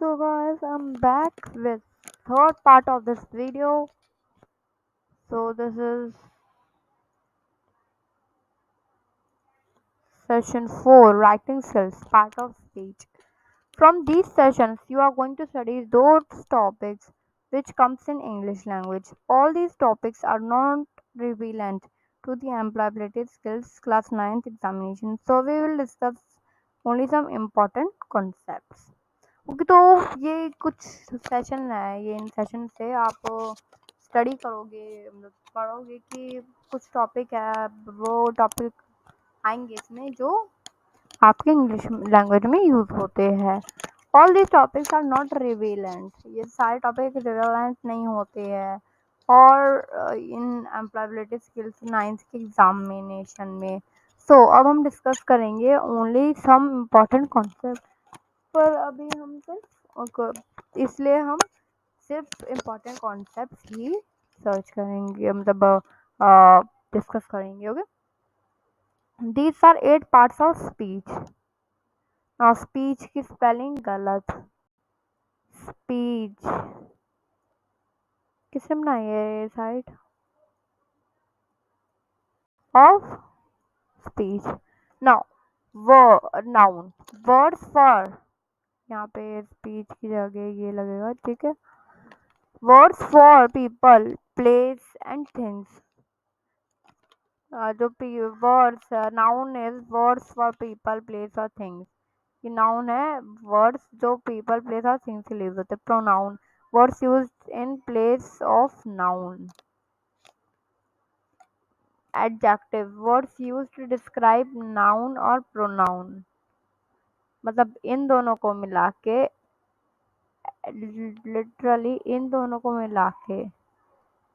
So guys, I'm back with third part of this video. So this is session 4, writing skills, part of speech. From these sessions, you are going to study those topics which comes in English language. All these topics are not relevant to the employability skills class 9th examination. So we will discuss only some important concepts. Okay, तो ये कुछ session है, ये in session से आप study करोगे, मतलब पढ़ोगे कि कुछ टॉपिक है, वो टॉपिक आएंगे इसमें जो आपके इंग्लिश लैंग्वेज में यूज़ होते हैं. All these topics are not relevant, ये सारे टॉपिक रिवेलेंट नहीं होते हैं और इन एम्प्लॉयबिलिटी स्किल्स 9th के एग्जामिनेशन में. सो अब हम डिस्कस करेंगे ओनली सम इम्पॉर्टेंट कॉन्सेप्ट, पर अभी हम सिर्फ इसलिए हम सिर्फ इम्पोर्टेंट कॉन्सेप्ट ही सर्च करेंगे, मतलब डिस्कस करेंगे. Okay, these are 8 parts of speech. Now speech की स्पेलिंग गलत. स्पीच किसने बनाई है ये site? Of speech. Now noun, words for, यहाँ पे स्पीच की जगह ये लगेगा, ठीक है. Words for people, place and things. जो words, noun is words for people, place और थिंग्स. ये नाउन है, वर्ड्स जो पीपल, प्लेस और थिंग्स से यूज होते हैं. Pronoun, words used in place of noun. Adjective, words used to describe noun और प्रोनाउन. मतलब इन दोनों को मिला के, लिटरली इन दोनों को मिला के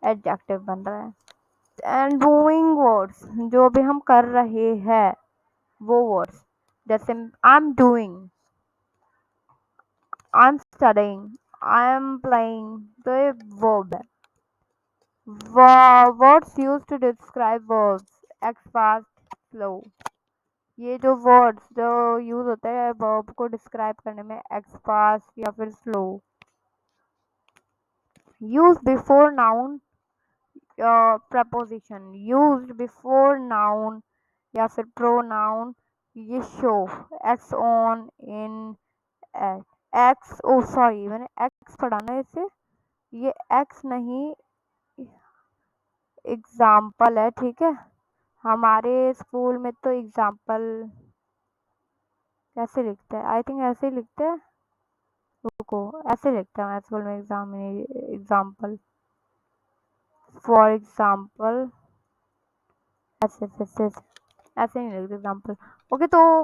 एडजेक्टिव बन रहा है. एंड डूइंग वर्ड्स, जो भी हम कर रहे हैं वो वर्ड्स, जैसे I am doing, I am studying, I am playing, तो ये वर्ब है. Words use to describe verbs, act, fast, slow. ये जो वर्ड्स जो यूज होते हैं वर्ब को डिस्क्राइब करने में, एक्ट, फास्ट या फिर slow. Use before noun, preposition used before noun या फिर प्रोनाउन. ये show, ex on, in, at. Ex, oh sorry मैंने एक्स पढ़ा ना इसे, ये एक्स नहीं एग्जाम्पल है, ठीक है. हमारे स्कूल में तो एग्जाम्पल कैसे लिखते हैं, आई थिंक ऐसे ही लिखते हैं. रुको, ऐसे लिखते हैं हमारे स्कूल में एग्जाम्पल, फॉर एग्जाम्पल, ऐसे ऐसे ऐसे ऐसे नहीं लिखते एग्जाम्पल. ओके, तो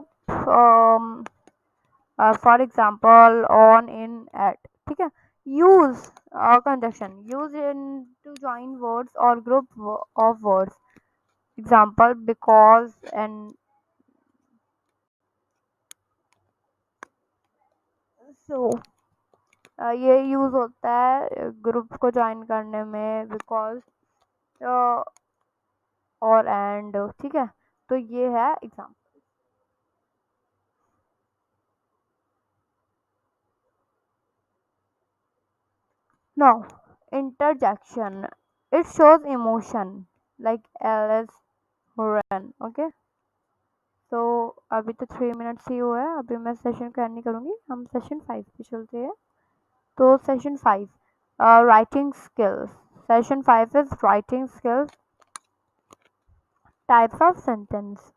for example, on, in, at, ठीक है. Use, conjunction, use in to join words और group of words. Example, because and so. ये यूज होता है ग्रुप को ज्वाइन करने में, बिकॉज और एंड, ठीक है. तो ये है example. Now interjection, it shows emotion like Alice run. Okay, तो अभी तो 3 मिनट्स ही हुआ है, अभी मैं सेशन का नहीं करूँगी, हम सेशन 5 पे चलते हैं. तो session 5, writing skills. Session 5 is writing skills. Types of sentence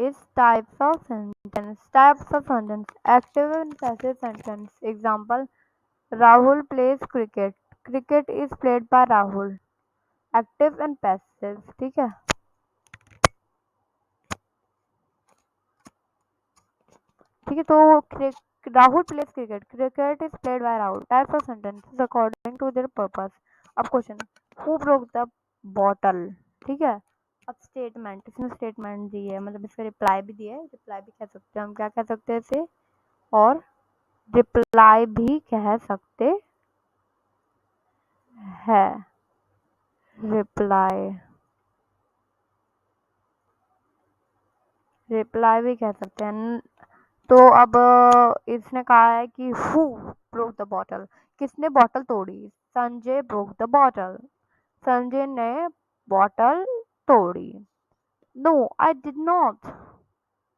is types of sentence. Types of sentence: active and passive sentence. Example, Rahul plays cricket. Cricket is played by Rahul. Active and passive, ठीक है. ठीक है, तो Rahul plays cricket, cricket is played by Rahul. Types of sentences according to their purpose. अब question, who broke the bottle, ठीक है. अब statement, इसमें स्टेटमेंट दी है, मतलब इसका रिप्लाई भी दिया है. रिप्लाई भी कह सकते हैं हम, क्या कह सकते हैं इसे, और रिप्लाई भी कह सकते हैं. रिप्लाई, रिप्लाई भी कह सकते हैं। तो अब इसने कहा है कि हु ब्रोक द बॉटल, किसने बॉटल तोड़ी? Sanjay broke the bottle, Sanjay ने बॉटल तोड़ी। नो आई डिड नॉट,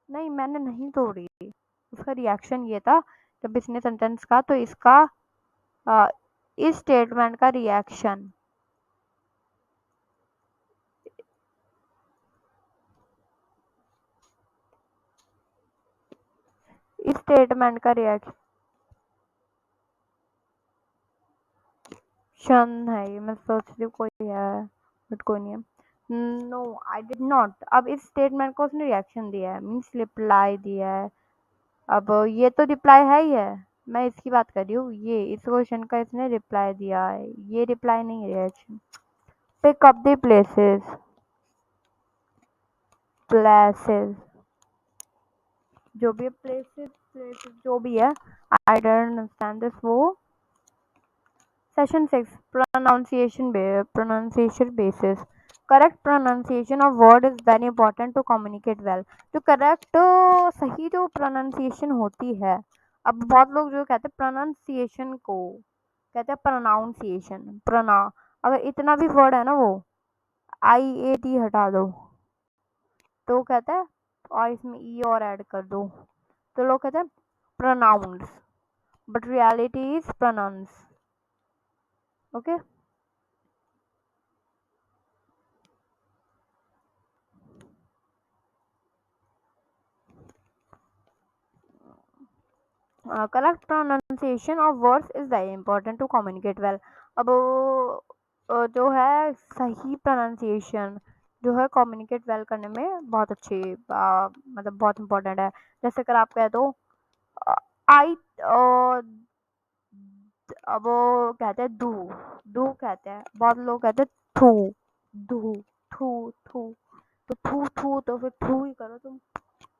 नहीं मैंने नहीं तोड़ी। उसका रिएक्शन ये था जब इसने सेंटेंस कहा, तो इसका अ, इस स्टेटमेंट का रिएक्शन, इस स्टेटमेंट का रिएक्शन है ये, मैं सोच रही हूँ कोई है बट कोई नहीं है। नो आई डिड नॉट, अब इस स्टेटमेंट को उसने रिएक्शन दिया है, मीन्स रिप्लाई दिया है। अब ये तो रिप्लाई है ही है, मैं इसकी बात कर रही हूँ, ये इस क्वेश्चन का इसने रिप्लाई दिया है, ये रिप्लाई नहीं है, reaction. Pick up the places, places जो भी है, प्लेसेस प्लेसेस जो भी है, आई डोंट अंडरस्टैंड दिस। वो session 6 pronunciation basis, correct pronunciation of word is very important to communicate well। जो करेक्ट सही जो प्रोनाउंसिएशन होती है, अब बहुत लोग जो कहते हैं प्रोनाउंसिएशन को कहते हैं प्रोनाउंसिएशन, प्रोना, अगर इतना भी वर्ड है ना वो IAT हटा दो तो कहता है, और इसमें ई और ऐड कर दो तो लोग कहते हैं pronounce, but reality is pronounce. Okay, correct pronunciation of words is very important to communicate well. अब जो है सही प्रोनाउंसिएशन जो है कम्युनिकेट वेल करने में बहुत अच्छी मतलब बहुत इंपॉर्टेंट है। जैसे अगर आप कह दो आई, अब वो कहते हैं दू, दू कहते हैं, बहुत लोग कहते हैं थू, दू, थू थू, तो थू थू तो फिर थू ही करो तुम,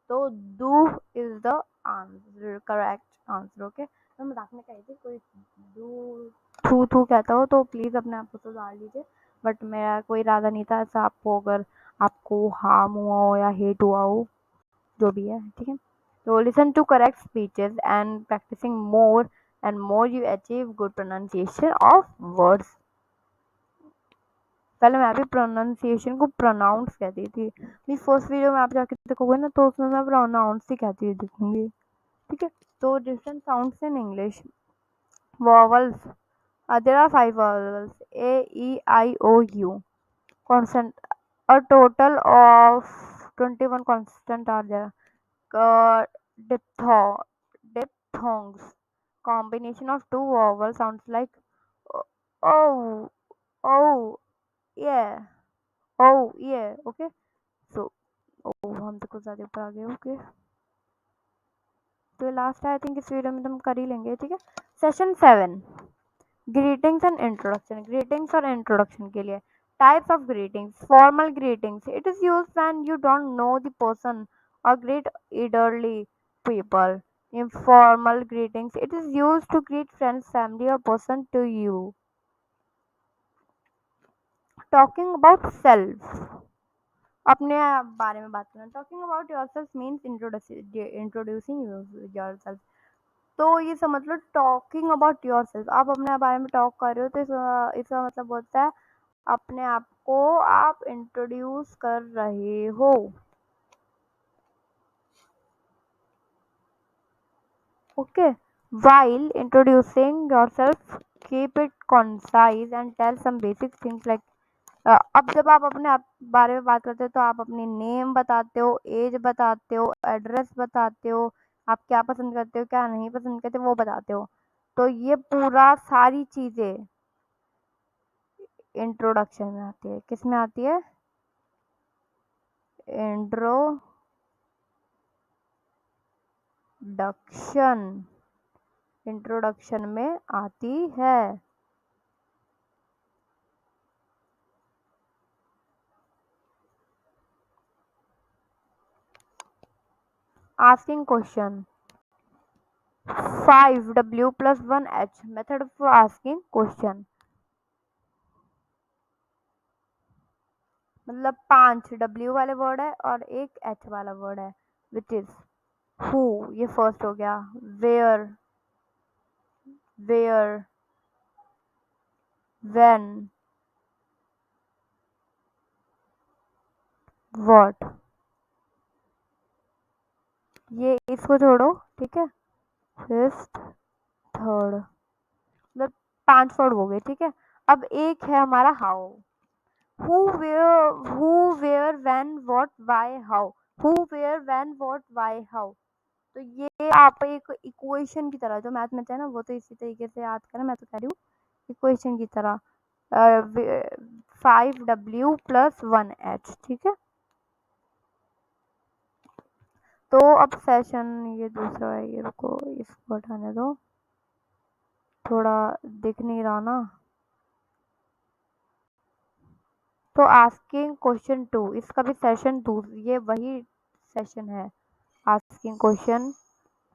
तो do is the answer, correct answer. Okay, मैं मजाक में कही थी, कोई डू थू थू कहता हो तो प्लीज़ अपने आप को सुधार लीजिए, बट मेरा कोई इरादा नहीं था ऐसा आपको, अगर आपको हार्म हुआ हो या हेट हुआ हो, जो भी है, ठीक है। तो listen to correct speeches and practicing more and more you achieve good pronunciation of words. पहले मैं भी प्रोनाउंसिएशन को प्रोनाउंस कहती थी, मेरी फर्स्ट वीडियो में आप जाके देखोगे ना तो उसमें मैं प्रोनाउंस ही कहती हुई दिखूंगी, ठीक है। तो different sounds in English, vowels, there are 5 vowels, A E I O U, constant, a total of 21 constant are there, uh, diphthong, diphthongs, combination of two vowels sounds like oh, oh, yeah, oh yeah, okay। so हम तो कुछ ज़्यादा ऊपर आ गए, okay. तो last I think इस video में हम कर ही लेंगे, ठीक है। Session 7, greetings and introduction, greetings और इंट्रोडक्शन के लिए types of greetings. Formal greetings, it is used when you don't know the person और greet elderly people। informal greetings, it is used to greet friends, family or person to you। talking about self, अपने बारे में बात करना। Talking about yourself means introducing yourself. तो ये समझ लो talking about yourself, आप अपने बारे में टॉक कर रहे हो तो इसका मतलब होता है अपने आप को आप इंट्रोड्यूस कर रहे हो। Okay, while introducing yourself keep it concise and tell some basic things like अब जब आप अपने आप बारे में बात करते हो तो आप अपनी नेम बताते हो, एज बताते हो, एड्रेस बताते हो, आप क्या पसंद करते हो क्या नहीं पसंद करते वो बताते हो। तो ये पूरा सारी चीज़ें इंट्रोडक्शन में आती है। किस में आती है? इंट्रोडक्शन, इंट्रोडक्शन में आती है। Asking question, 5W plus 1H method for asking question, मतलब 5 W वाले वर्ड है और एक H वाला वर्ड है, विच इज हु, ये फर्स्ट हो गया। Where, where, when, what. ये इसको छोड़ो, ठीक है। फिफ्थ, थर्ड, मतलब 5 वर्ड हो गए, ठीक है। अब एक है हमारा how. Who where when what why how. Who where when what why how. तो ये आप एक इक्वेशन की तरह, जो मैथ में थे ना, वो तो इसी तरीके से याद करें, मैं तो कह रही हूँ इक्वेशन की तरह। 5W + 1H, ठीक है। तो अब सेशन ये दूसरा है, ये रुको, इसको हटाने दो, थोड़ा दिख नहीं रहा ना। तो आस्किंग क्वेश्चन 2, इसका भी सेशन 2, ये वही सेशन है। आस्किंग क्वेश्चन,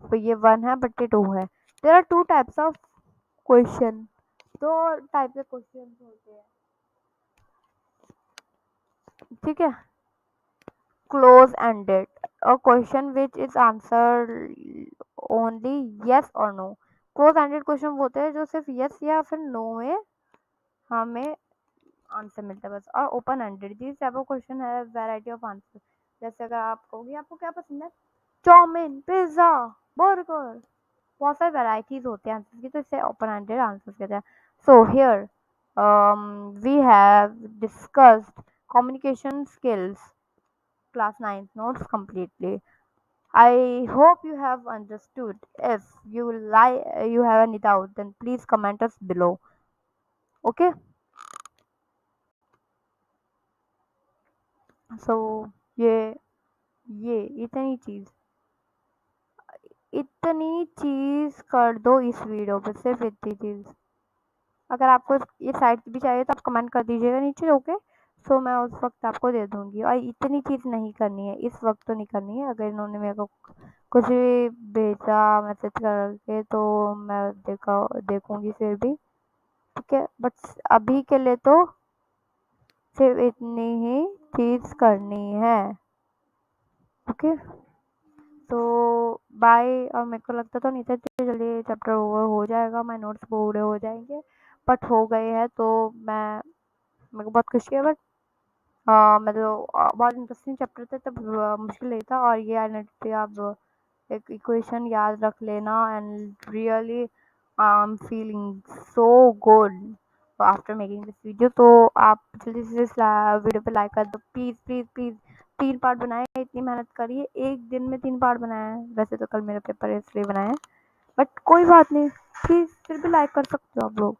तो ये 1 है बट ये 2 है। There are 2 types of question, 2 type के क्वेश्चन होते हैं, ठीक है। Close ended, a question which is answer only yes और नो। क्लोज एंडेड क्वेश्चन होते हैं जो सिर्फ यस या फिर नो में हमें आंसर मिलता है बस। और open ended, this type of question है वैरायटी ऑफ आंसर। जैसे अगर आप कहोगे आपको क्या पसंद है, चाउमीन, पिज्जा, बर्गर, बहुत सारी वैरायटीज होते हैं आंसर की, तो इसे ओपन एंडेड आंसर कहते हैं। So here we have discussed communication skills, class 9 notes completely. I hope you have understood. If you have any doubt, then please comment us below. Okay? So ये ये इतनी चीज कर दो इस वीडियो पे, सिर्फ इतनी चीज। अगर आपको ये साइड भी चाहिए तो आप कमेंट कर दीजिएगा नीचे, ओके। सो मैं उस वक्त आपको दे दूंगी। और इतनी चीज नहीं करनी है इस वक्त, तो नहीं करनी है। अगर इन्होंने मेरे को कुछ भी भेजा मैसेज करके तो मैं देखूंगी फिर भी, ठीक है। बट अभी के लिए तो सिर्फ इतनी ही चीज करनी है, ओके। तो बाय। और मेरे को लगता तो नहीं था इतनी जल्दी चैप्टर ओवर हो जाएगा, माय नोट्स पूरे हो जाएंगे, बट हो गए हैं। तो मैं मेरे को बहुत खुशी है। बट मतलब बहुत इंटरेस्टिंग चैप्टर था, तब मुश्किल नहीं था। और ये आइडेंटिटी आप एक इक्वेशन याद रख लेना, and really I am feeling so good after making this video. तो आप जल्दी से इस वीडियो पे लाइक कर दो, प्लीज़ प्लीज़ प्लीज़। 3 पार्ट बनाए, इतनी मेहनत करी है, एक दिन में 3 पार्ट बनाए हैं। वैसे तो कल मेरा पेपर है इसलिए बनाए हैं, बट कोई बात नहीं, प्लीज़ फिर भी लाइक कर सकते हो आप लोग।